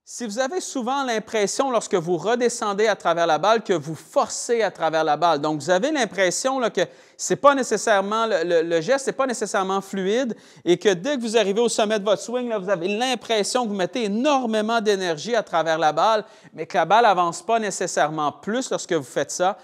Si vous avez souvent l'impression, lorsque vous redescendez à travers la balle, que vous forcez à travers la balle, donc vous avez l'impression que c'est pas nécessairement le geste n'est pas nécessairement fluide et que dès que vous arrivez au sommet de votre swing, là, vous avez l'impression que vous mettez énormément d'énergie à travers la balle, mais que la balle n'avance pas nécessairement plus lorsque vous faites ça.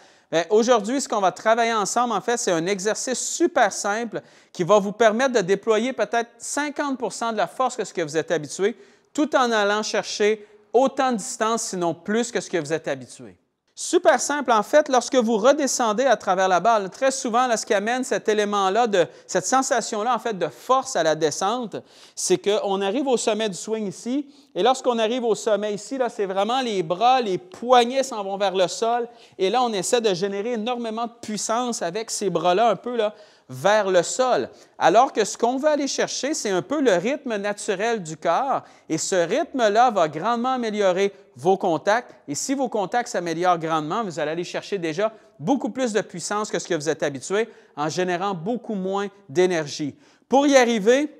Aujourd'hui, ce qu'on va travailler ensemble, en fait, c'est un exercice super simple qui va vous permettre de déployer peut-être 50 de la force que ce que vous êtes habitué, tout en allant chercher autant de distance, sinon plus que ce que vous êtes habitué. Super simple, en fait, lorsque vous redescendez à travers la balle, très souvent, là, ce qui amène cet élément-là, cette sensation-là, en fait, de force à la descente, c'est qu'on arrive au sommet du swing ici, et lorsqu'on arrive au sommet ici, là, c'est vraiment les bras, les poignets s'en vont vers le sol, et là, on essaie de générer énormément de puissance avec ces bras-là, un peu, là, vers le sol. Alors que ce qu'on veut aller chercher, c'est un peu le rythme naturel du corps et ce rythme-là va grandement améliorer vos contacts et si vos contacts s'améliorent grandement, vous allez aller chercher déjà beaucoup plus de puissance que ce que vous êtes habitué en générant beaucoup moins d'énergie. Pour y arriver,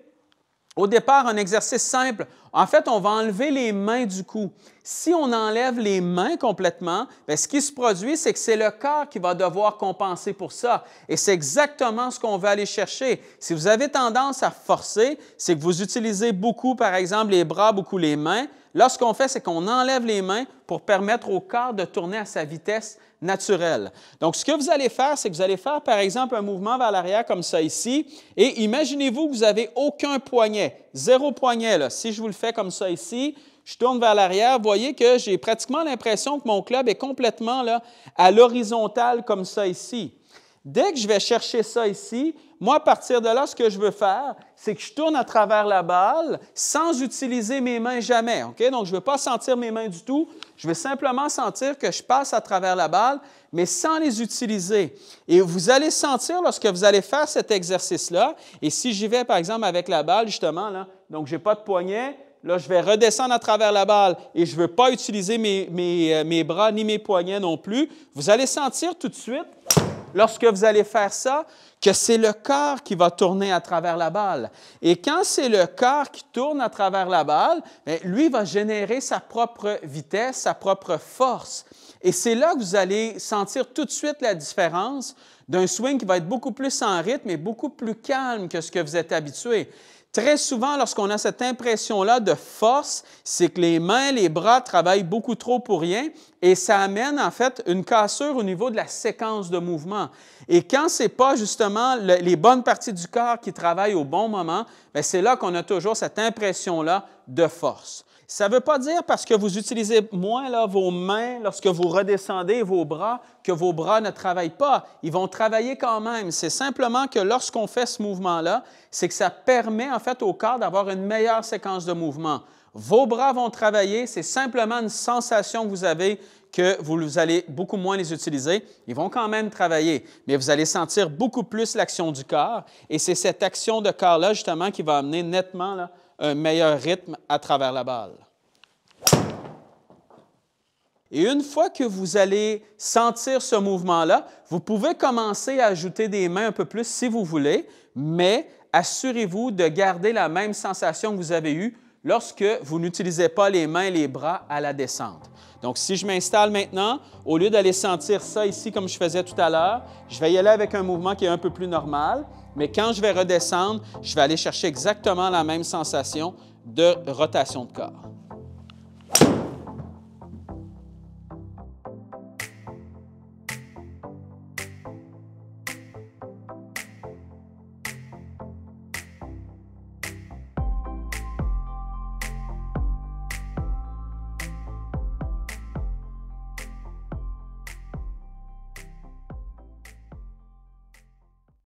au départ, un exercice simple. En fait, on va enlever les mains du cou. Si on enlève les mains complètement, bien, ce qui se produit, c'est que c'est le corps qui va devoir compenser pour ça. Et c'est exactement ce qu'on veut aller chercher. Si vous avez tendance à forcer, c'est que vous utilisez beaucoup, par exemple, les bras, beaucoup les mains. Là, ce qu'on fait, c'est qu'on enlève les mains pour permettre au corps de tourner à sa vitesse naturelle. Donc, ce que vous allez faire, c'est que vous allez faire, par exemple, un mouvement vers l'arrière comme ça ici, et imaginez-vous que vous n'avez aucun poignet, zéro poignet. Là. Si je vous le fais comme ça ici, je tourne vers l'arrière, vous voyez que j'ai pratiquement l'impression que mon club est complètement là, à l'horizontale comme ça ici. Dès que je vais chercher ça ici, moi, à partir de là, ce que je veux faire, c'est que je tourne à travers la balle sans utiliser mes mains jamais. Okay? Donc, je ne veux pas sentir mes mains du tout. Je vais simplement sentir que je passe à travers la balle, mais sans les utiliser. Et vous allez sentir lorsque vous allez faire cet exercice-là, et si j'y vais, par exemple, avec la balle, justement, là, donc je n'ai pas de poignet, là, je vais redescendre à travers la balle et je ne veux pas utiliser mes bras ni mes poignets non plus. Vous allez sentir tout de suite, lorsque vous allez faire ça, que c'est le corps qui va tourner à travers la balle. Et quand c'est le corps qui tourne à travers la balle, bien, lui va générer sa propre vitesse, sa propre force. Et c'est là que vous allez sentir tout de suite la différence d'un swing qui va être beaucoup plus en rythme et beaucoup plus calme que ce que vous êtes habitué. Très souvent, lorsqu'on a cette impression-là de force, c'est que les mains, les bras travaillent beaucoup trop pour rien et ça amène en fait une cassure au niveau de la séquence de mouvement. Et quand ce n'est pas justement les bonnes parties du corps qui travaillent au bon moment, bien, c'est là qu'on a toujours cette impression-là de force. Ça ne veut pas dire parce que vous utilisez moins là, vos mains lorsque vous redescendez vos bras que vos bras ne travaillent pas. Ils vont travailler quand même. C'est simplement que lorsqu'on fait ce mouvement-là, c'est que ça permet en fait au corps d'avoir une meilleure séquence de mouvement. Vos bras vont travailler, c'est simplement une sensation que vous avez que vous allez beaucoup moins les utiliser. Ils vont quand même travailler, mais vous allez sentir beaucoup plus l'action du corps et c'est cette action de corps-là justement qui va amener nettement là, un meilleur rythme à travers la balle. Et une fois que vous allez sentir ce mouvement-là, vous pouvez commencer à ajouter des mains un peu plus si vous voulez, mais assurez-vous de garder la même sensation que vous avez eue lorsque vous n'utilisez pas les mains et les bras à la descente. Donc, si je m'installe maintenant, au lieu d'aller sentir ça ici comme je faisais tout à l'heure, je vais y aller avec un mouvement qui est un peu plus normal, mais quand je vais redescendre, je vais aller chercher exactement la même sensation de rotation de corps.